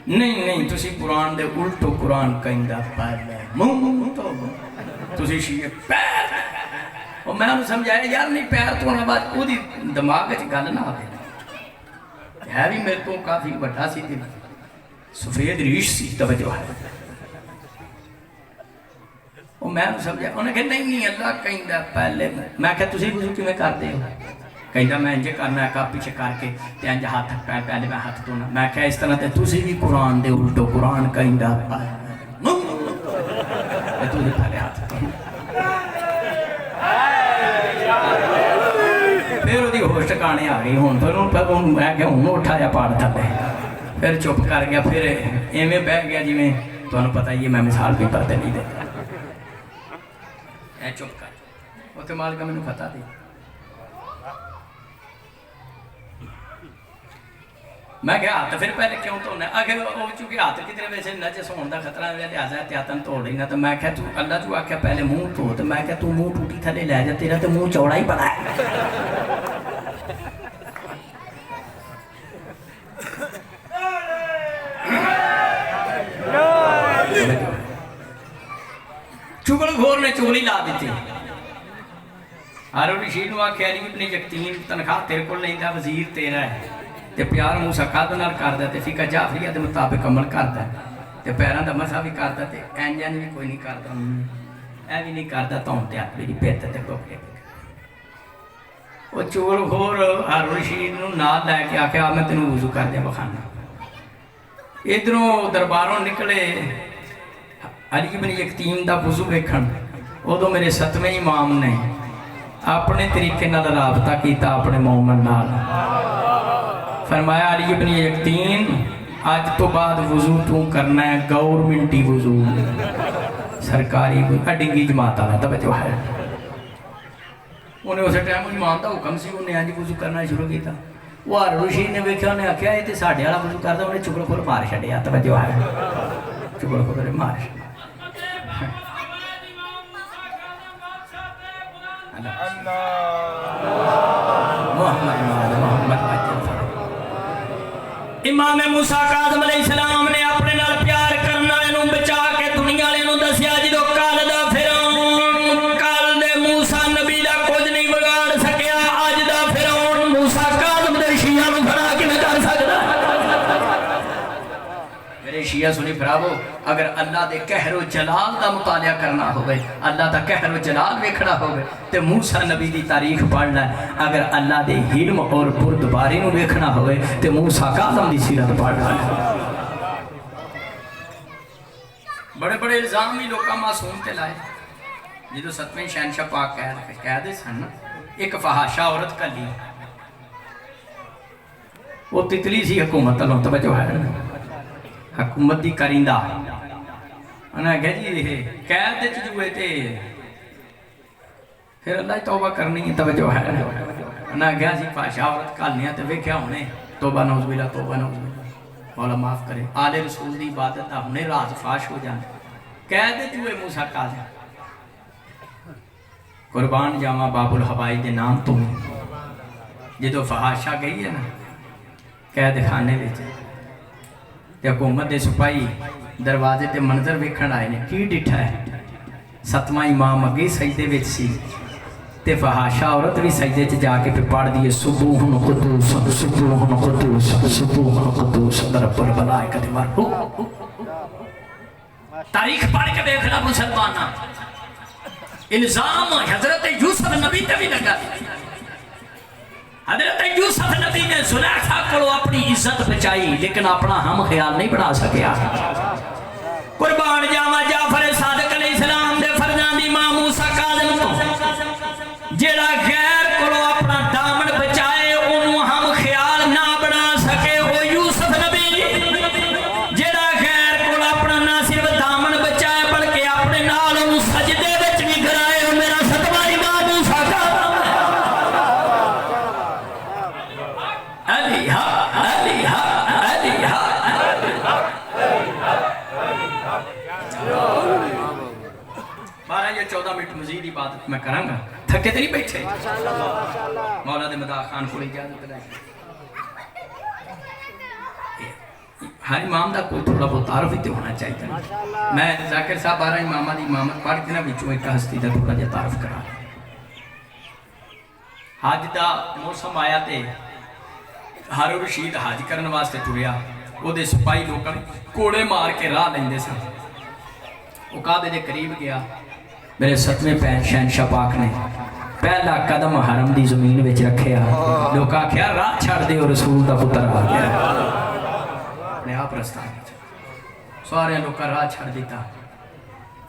نہیں تسی قرآن دے الٹو قرآن کہندا پہلے منہ دھو، تسی شیعہ پیر، اور میں انہوں سمجھایا یار نہیں پیر دھونا بعد وہ دی دماغ وچ گل نہ آوے، ہے بھی میرے تو کافی بڑا سی تے سفید ریش سی، توجہ ہے، اور میں انہوں سمجھایا انہوں نے کہا نہیں اللہ کہندا پہلے، میں کہا تسی وضو کیویں کردے ہو؟ کہندا میں انجے کرنا ہے کا پیچھے کر کے تے انج ہاتھ پہلے میں ہاتھ دھونا، میں کہا اس طرح تے تسی بھی قرآن دے الٹو قرآن کہندا تسی پہلے ہاتھ دھونا، پھر وہ دی ہوش ٹکانے آ گئی، ہوں پھر میں کہ ہوں اٹھایا پاڑ تھلے، پھر چپ کر گیا، پھر ایویں بہ گیا جی میں تمہیں پتہ ہی ہے میں مثال بھی پڑھتے نہیں دیتا، اے چپ کر وہ تو مالک میں پتہ دی میں کہ ہاتھ پھر پہلے کیوں دھونا؟ آخر وہ چونکہ ہاتھ کدھر ویسے نجس ہونے کا خطرہ ہے لہٰذا احتیاطاً دھو لینا، تو میں کہ اللہ جو آخیا پہلے منہ دھو، تو میں کہ تو منہ ٹوٹی تھلے لے جا، تیرا تو منہ چوڑا ہی بڑا ہے۔ چغل گھور نے چغلی لا دیتی، ہارون رشید نے آخیا علی ابن یقطین تنخواہ تیرے کو لینا، وزیر تیرا ہے، تے پیار موسیٰ قادر نال کردا تے فقہ جعفریہ دے مطابق عمل کردا تے پیراں دا مسح بھی کردا تے انجن بھی کوئی نہیں کردا، اے بھی نہیں کردا توں تے اپنی پیٹ تے ٹوکے۔ وہ چغل گھور ہارون رشید نو نال لے کے آخیا میں تینوں وضو کر دیا بخانا۔ ادھروں درباروں نکلے علی ابن یقطین دا وضو ویکھن، ادو میرے 7ویں امام نے اپنے طریقے نال رابطہ کیتا اپنے مومن نال، فرمایا علی ابن یقطین آج تو بعد وضو تو کرنا ہے گورنمنٹی وضو، سرکاری ڈنگی جماعت والا، توجہ ہے۔ انہیں اسے ٹائم امام دا حکم سی، انہیں آج وضو کرنا شروع کیتا، وہ ہارون رشید نے ویکھیا، انہیں آخیا یہ تے ساڈے والا وضو کردا، انہیں چغل خور مار چھڈیا، توجہ ہے، چغل خور مار چھڈیا۔ امام موسیٰ کاظم علیہ السلام نے اپنے نال پیار کرنے والے نوں بچا کے دنیا والے نوں دسیا جدو کل دا فرعون کل دے موسیٰ نبی دا کچھ نہیں بگاڑ سکیا، اج دا فرعون موسیٰ کاظم دے شیعہ نوں بنا کے نہیں کر سکدا۔ میرے شیعہ سنی بھراوو، اگر اللہ دے قہر و جلال دا مطالعہ کرنا ہوئے، اللہ دا قہر و جلال ویکھنا ہوئے تے موسیٰ نبی دی تاریخ پڑھنا ہے، اگر اللہ دے حلم اور بردباری نو ویکھنا ہوئے تے موسیٰ کاظم دی سیرت پڑھنا ہے۔ بڑے بڑے الزام ہی لوکاں معصوم تے لائے، جدو 7ویں شہنشاہ پاک کہہ دے سن ایک فحاشہ عورت کلی، وہ تتلی سی حکومت اللہ توجہ ہے، حکومت دی کریندہ، انہاں کہا جی یہ قید دے چجوئے تے پھر اللہ توبہ کرنی ہے، توجہ ہے، انہاں کہا جی فحاشہ عورت کالنیاں تے ویکھیا ہونے، توبہ نعوذ باللہ، توبہ نعوذ باللہ، مولا معاف کرے، آل رسول دی عبادت ہونے راز فاش ہو جانے، قید دے چجوئے موسیٰ کاظم، قربان جاواں باب الحوائی دے نام تو جدو فحاشہ گئی ہے نا قید خانے وچ، تے حکومت دے سپاہی دروازے تے منظر ویکھن آئے نے، کی ڈٹھا ہے 7واں امام اگے سجدے وچ سی تے فحاشہ عورت بھی سجدے چ جا کے پھر پڑھ دیے سبوحن قدوس سبوحن قدوس سبوحن قدوس رب الملائکۃ والروح۔ تاریخ پڑھ کے دیکھنا مسلمانہ، الزام حضرت یوسف نبی تے بھی لگا، حضرت یوسف نبی نے زلیخا کو اپنی عزت بچائی لیکن اپنا ہم خیال نہیں بنا سکیا۔ قربان جاواں جعفر صادق علیہ السلام دے فرزند امام موسیٰ کاظم تو جیڑا غیر کو اپنا دامن بچائے انہوں ہم خیال نہ بنا سکے، وہ یوسف نبی جیڑا غیر کو اپنا نہ صرف دامن بچائے بلکہ اپنے نال انہوں سجدے وچ بھی کرائے، میرا 7واں امام موسیٰ کاظم بارہ یا 14 منٹ مزید عبادت میں کروں گا، تھکے تو نہیں بیٹھے، مولا دے مداح خان کو اجازت دلائی۔ ہر امام دا کوئی تھوڑا بہت تعارف ہی ہونا چاہیے، میں ذاکر صاحب 12 امامہ دی امامت پڑھ کے نہ بچوں ایک ہستی دا تھوڑا جا تعارف کرا۔ حج دا موسم آیا تے ہارون رشید حج کرنے واسطے ٹریا، وہ دے سپاہی لوکاں کوڑے مار کے راہ لیندے سن، وہ کعبے دے قریب گیا، میرے 7ویں شہنشاہ پاک نے پہلا قدم حرم دی زمین وچ رکھیا، لوکاں آکھیا راہ چھڑ دے اور رسول دا پتر آ گیا، اپنے آپ رستہ سارے لوکاں راہ چھڑ دیتا،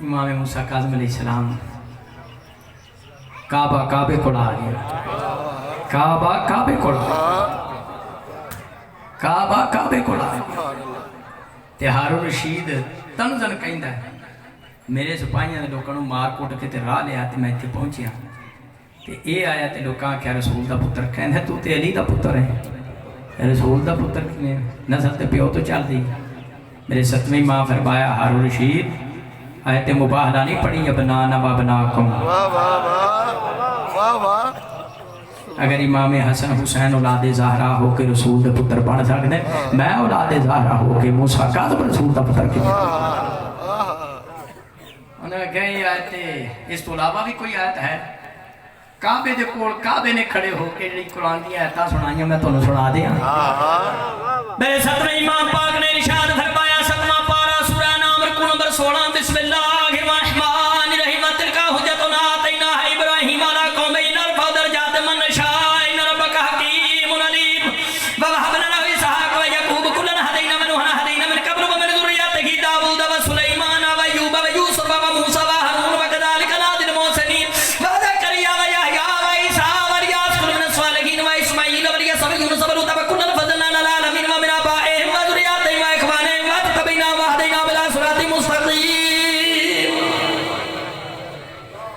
امام موسیٰ کاظم علیہ السلام کعبے کو آ گیا، کعبے کو کعبہ کعبے کو لا تے ہارون رشید تنزن کہندا ہے میرے سپاہیاں نے لوکاں نوں مار کوٹ کے تے راہ لیا تے میں ایتھے پہنچیا تے اے آیا تے لوکاں کیا رسول دا پتر کہندا تو تے علی دا پتر ہے رسول دا پتر کیویں نسل تے پیو تو چل دی میرے ستویں ماں فرمایا ہارون رشید آیت مباہلہ نہیں پڑھی ابنانا و ابناکم واہ واہ واہ واہ واہ اگر امام حسن حسین اولاد زہرا ہو کے رسول دے پتر بن سکتے میں اولاد زہرا ہو کے موسیٰ کاظم رسول دا پتر کی انہوں نے کہا یہ آیت اس تو علاوہ بھی کوئی آیت ہے کعبے دے کول کعبے نے کھڑے ہو کے جڑی قرآن دی آیتاں سنائیاں میں تانوں سنا دیاں میرے ستویں امام پاک نے ارشاد فرمایا ستواں پارہ سورہ نام رکوع نمبر 16 بسم اللہ الرحمن الرحیم تلک حجتنا آتیناہا ابراہیم علی قومہ نرفع درجات من نشاء ان ربک حکیم علیم ووهبنا له اسحاق ویعقوب کلا ہدینا ونوحا ہدینا من قبل ومن ذریته داؤد وسلیمان وایوب ویوسف وموسیٰ وہارون وکذلک نجزی المحسنین وزکریا ویحییٰ وعیسیٰ والیاس کل من الصالحین واسماعیل والیسع ویونس ولوطا وکلا فضلنا علی العالمین ومن آبائهم وذریاتهم واخوانهم واجتبیناهم وہدیناهم الی صراط مستقیم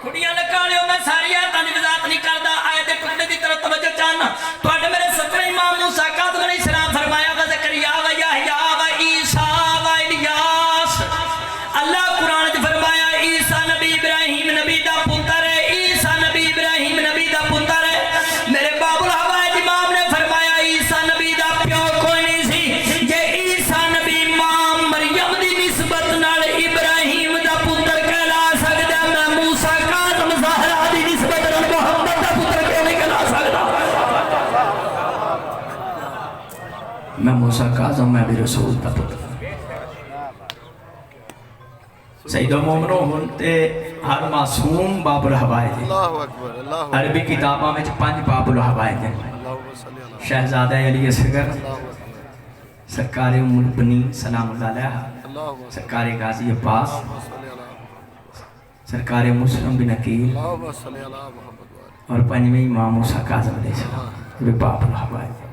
کڑیاں لکالیو میں ساری آیتاں دی وضاحت نہیں کردا آیت دے ٹکڑے دی طرف توجہ چاہنا تواڈے میرے ستویں امام موسیٰ کاظم علیہ السلام فرمایا وزکریا ویحییٰ وعیسیٰ والیاس اللہ قرآن وچ فرمایا عیسیٰ نبی ابراہیم نبی دا پتر ہے عیسیٰ نبی ابراہیم نبی دا پتر ہے میرے باب الحوائج امام نے فرمایا عیسیٰ نبی دا پیو کوئی نہیں سی جے عیسیٰ نبی ماں مریم دی نسبت نال ابراہیم دا پتر کہلا سکدا میں موسیٰ کاظم زہرا دی نسبت نال محمد دا پتر کیوں نہیں کہلا سکدا میں موسیٰ کاظم میں بھی رسول دا پتر سید مومنو ہنتے ہر معصوم باب الحوائج اللہ اکبر اللہ عربی کتاباں میں 5 باب الحوائج ہیں اکبر شہزادہ علی اصغر سرکار ام البنین سلام اللہ علیہ سرکار غازی عباس سرکار مسلم بن عقیل اور 5ویں امام موسیٰ کاظم علیہ السلام یہ باب الحوائج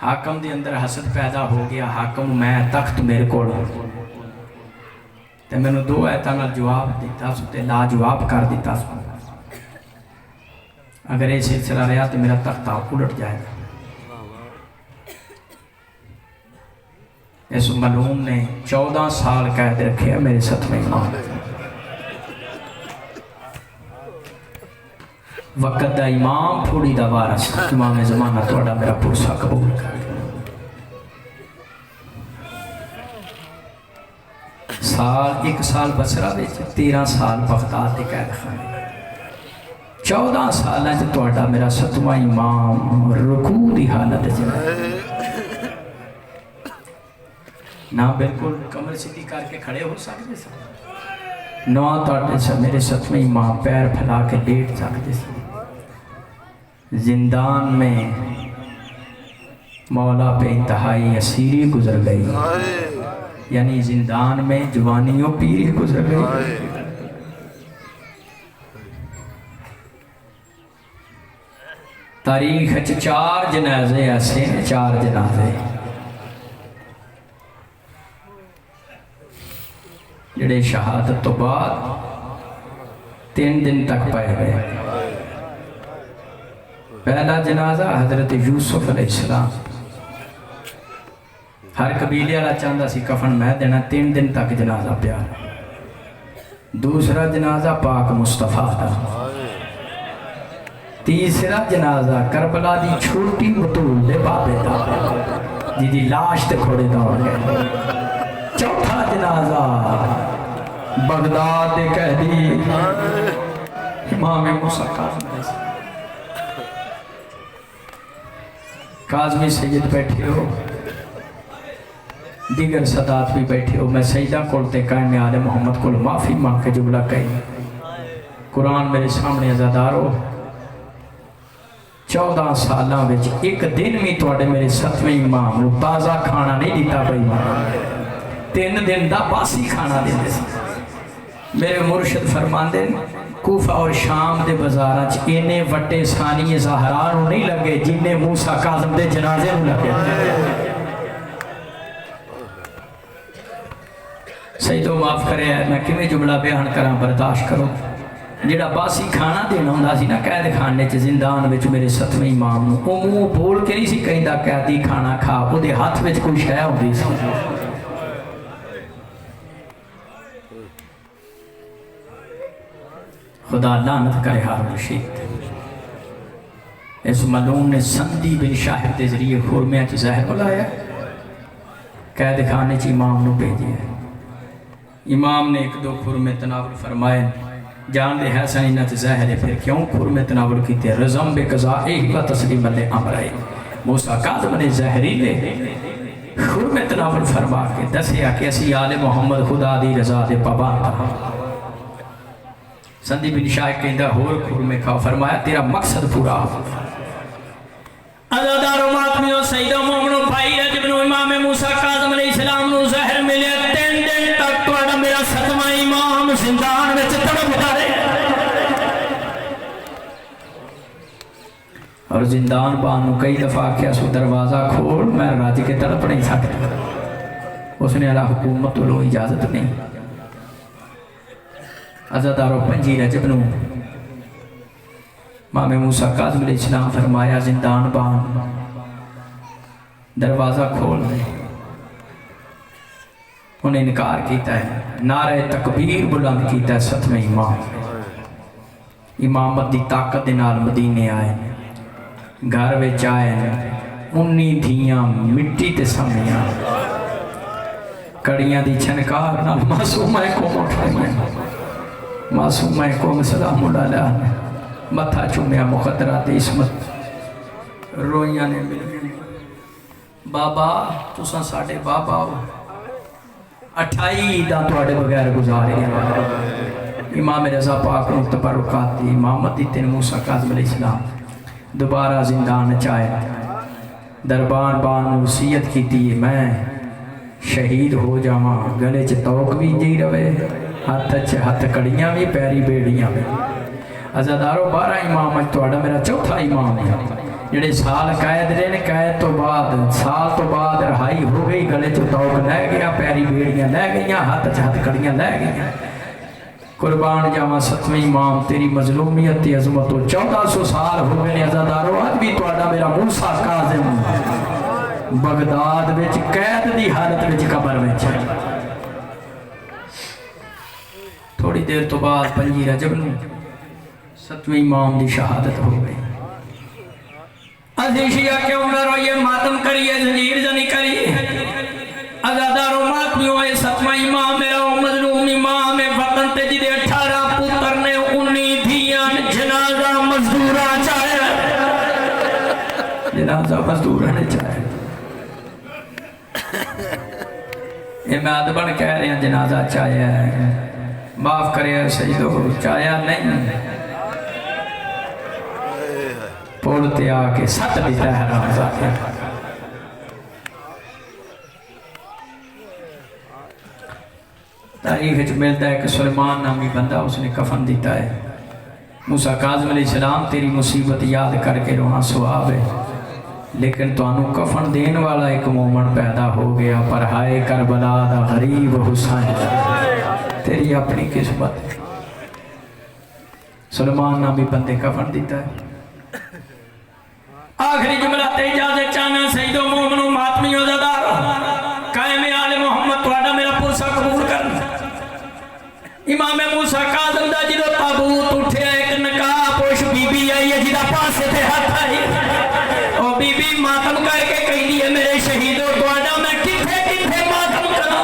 حاکم دی اندر حسد پیدا ہو گیا حاکم میں تخت میرے کو تے میں نے 2 آیتاں نال جواب دیتا سو تے لا جواب کر دیتا سو اگر یہ سلسلہ رہا تو میرا تخت الٹ جائے گا اس ملعون نے 14 سال قید رکھے میرے ستویں امام وقت دا امام پھوڑی دا وارث امام زمانہ توڑا میرا پرسا قبول کر سال 1 سال بسرہ بیچ 13 سال بغداد دے قید خانے 14 سال ہے توڑا میرا ستواں امام رکوع دی حالت جائے نہ بالکل کمر سیدھی کر کے کھڑے ہو سکتے سن نہ توڑے سے میرے ستویں امام پیر پھیلا کے لیٹ سکتے سن زندان میں مولا پہ انتہائی اسیری گزر گئی یعنی زندان میں جوانیوں پیری گزر گئی تاریخ 4 جنازے ایسے ہیں 4 جنازے جڑے شہادت تو بعد 3 دن تک پائے گئے پہلا جنازہ حضرت یوسف علیہ السلام ہر قبیلے والا چاہتا سی کفن میں دینا 3 دن تک جنازہ پیار دوسرا جنازہ پاک مصطفیٰ دا تیسرا جنازہ کربلا دی چھوٹی بطول دے بابے دا جی دی لاش تے کھوڑے دوڑ گئے چوتھا جنازہ بغداد دے کہہ دی امام موسیٰ کاظم علیہ السلام کاظمی سید بیٹھے ہو دیگر صدات بھی بیٹھے ہو میں سیدہ کولتے قائم آل محمد کو معافی مانگ کے جملہ کہی قرآن میرے سامنے ازادار ہو 14 سالہ وچ ایک دن میں توڑے میرے ستویں امام تازہ کھانا نہیں دیتا بھائی 3 دن دا باسی کھانا دیتے میرے مرشد فرماندے کوفہ اور شام دے بازاراں چ اینے وٹے ثانی زہرا نوں نہیں لگے جننے موسیٰ کاظم دے جنازے نوں لگے سیدو معاف کرے میں کیویں جملہ بیان کراں برداشت کرو جڑا باسی کھانا دینا ہوندا سی نا قید خانے چ زندان وچ میرے 7ویں امام نوں او منہ بول کے نہیں سی کہندا قیدی کھانا کھا او دے ہاتھ وچ کوئی شے ہوندی سی خدا لعنت کرے ہارون رشید اس ملعون نے سندی بن شاہب دے ذریعے خرمیاں چ زہر ملایا قید خانے چ امام نوں بھیجیا امام نے ایک دو خرمے تناول فرمائے جان دے حسن انت زہر ہے پھر کیوں خرمے تناول کیتے رزم بے قضاء و تسلیم لے امرائے موسیٰ کاظم نے زہریلے خرمے تناول فرما کے دسیا کہ اسی آل محمد خدا دی رضا دے پابند تھا سندی بن شاہ کہندہ ہور خرمے کھا فرمایا تیرا مقصد پورا ہو عزادار و ماتمیوں سیدہ مومن و بھائی رجب نو امام موسیٰ کاظم علیہ السلام نو زہر ملے 3 دن تک توڑا میرا 7واں امام زندان میں تڑپ دارے اور زندان بانو کئی دفعہ کیا سو دروازہ کھول میں راج کے تڑپ نہیں سکتا اس نے اللہ حکومت لو اجازت نہیں عزادارو 5 رجب نو امام موسیٰ کاظم علیہ السلام فرمایا زندان بان دروازہ کھول دے انہیں انکار کیتا ہے نعرہ تکبیر بلند کیتا ہے 7ویں امام امامت دی طاقت دے نال مدینے آئے گھر وچ آئے 19 دھیاں مٹی تے سمیاں کڑیاں دی چھنکار نال معصومہ قوم اٹھائیں معصومہ قوم سلام اللہ متھا چومیا مخدرات عصمت روئیاں نے مل گئے بابا تساں ساڑھے بابا ہو 28 دان توڑے بغیر گزارے امام رضا پاک نو تبرکات دی امامت دی تین موسیٰ کاظم علیہ السلام دوبارہ زندان چاہے دربان بان وصیت کی دی میں شہید ہو جاواں گلے چ توق بھی جی روے ہاتھ کڑیاں بھی پیری بیڑیاں بھی عزادارو 12 امام توڑا میرا 4تھا امام ہے جڑے سال قید رہنے قید تو بعد سال تو بعد رہائی ہو گئی گلے چ توق لے گیا پیری بیڑیاں لے گئیاں ہاتھ کڑیاں لے گئیاں قربان جاواں 7ویں امام تیری مظلومیت تی عظمت 1400 سال ہو گئے عزادارو آج بھی توڑا میرا موسیٰ کاظم بغداد وچ قید دی حالت وچ قبر وچ تھوڑی دیر تو بعد 5 رجب نو 7ویں امام دی شہادت ہو گئی عزیشیہ کے عمر و یہ ماتم کریے زنجیر زنی کریے عزادار و ماتمیوں 7واں امام میرا مظلوم امام وطن تے جدے 18 پتر نے 19 دھیاں جنازہ مزدورہ چاہے جنازہ مزدورہ نے چاہے یہ میں ادبن کہہ رہے ہیں جنازہ چاہے معاف کرے سیدو چاہیا نہیں پولتے آکے سٹ دیتا ہے رمضہ کے تاریخ وچ ملتا ہے کہ سلیمان نامی بندہ اس نے کفن دیتا ہے موسیٰ کاظم علیہ السلام تیری مصیبت یاد کر کے رونا سواب ہے لیکن تو انو کفن دین والا ایک مومن پیدا ہو گیا پر ہائے کربلا دا غریب حسین تیری اپنی قسمت ہے سلیمان نامی بندے کفن دیتا ہے آخری جملہ تے اجازت چاہنا سیدو مومنو ماتمیوں زدار قائم آل محمد توڑا میرا پرسا قبول کرنا امام موسیٰ کاظم دا جدو تابوت اٹھے ایک نکاح پوش بی بی آئی ہے جدہ پاسے تھے ہاتھ آئی اور بی بی ماتم کر کے کہی دیئے میرے شہیدوں توڑا میں کتھے ماتم کرا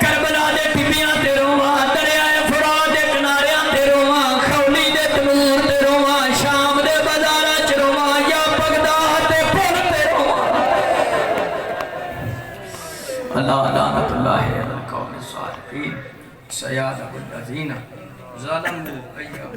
کربلا دے بیبیاں تے رواں دریائے فرات دے کناریاں تے رواں خولی دے تنور تے رواں شام دے بازارہ چ رواں یا بغداد دے پھر تے رواں اللہ لعنت اللہ علی القوم الصالحین سیادہ الذین ظلموا ایہم